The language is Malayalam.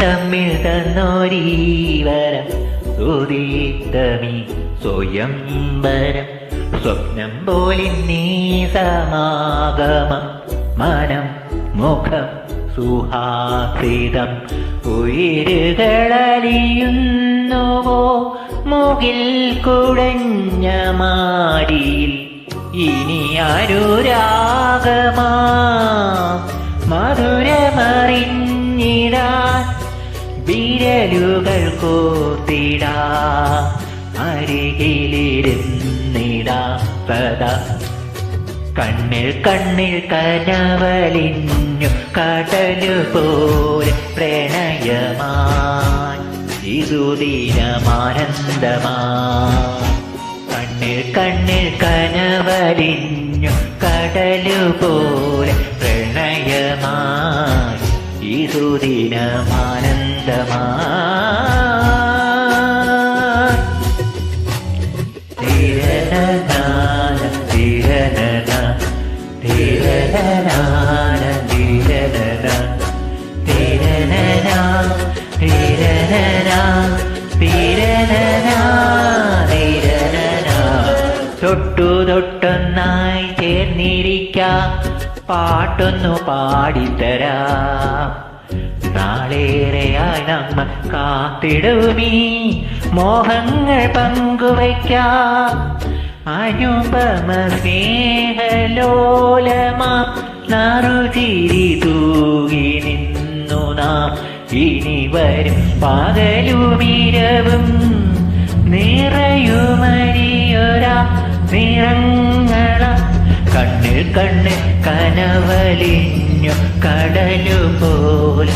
തമ്മിൽ തന്നോരീവരം ഉദിത്തമീ സ്വയംവരം സ്വപ്നം പോലിന്നീ സമാഗമം മനം മുഖം സുഹാസിതം ഉയരുകളലിയുന്നുവോ മുകിൽ കുടഞ്ഞ മാടിയിൽ ഇനി അനുരാഗമാ മധുരമറിഞ്ഞിടാൻ വിരലുകൾ കോർത്തിടാ അരികിലിരുന്നിടാ സദാ കണ്ണിൽ കണ്ണിൽ കനവലിഞ്ഞു കടലുപോലെ പ്രണയമായി ഇതു ദിനമാനന്ദമായി കണ്ണിൽ കണ്ണിൽ കനവലിഞ്ഞു കടലുപോലെ പ്രണയമായി ഇതു ദിനമാനന്ദമായി തിരനാന തിരനന തിരനാന തിരനന തിരനന തിരനന തിരനന തിരനന തൊട്ടു തൊട്ടൊന്നായി ചേർന്നിരിക്കാം പാട്ടൊന്നു പാടിത്തരാം നാളേറെയായി നമ്മ കാത്തിടുമീ മോഹങ്ങൾ പങ്കുവയ്ക്കാം അനുപമ സ്നേഹലോലമാം നറുചിരി തൂകി നിന്നു നാം ഇനി വരും പകലുമിരവും നിറയുമരിയൊരാ നിറങ്ങള കണ്ണിൽ കണ്ണിൽ കനവലിഞ്ഞു കടലുപോൽ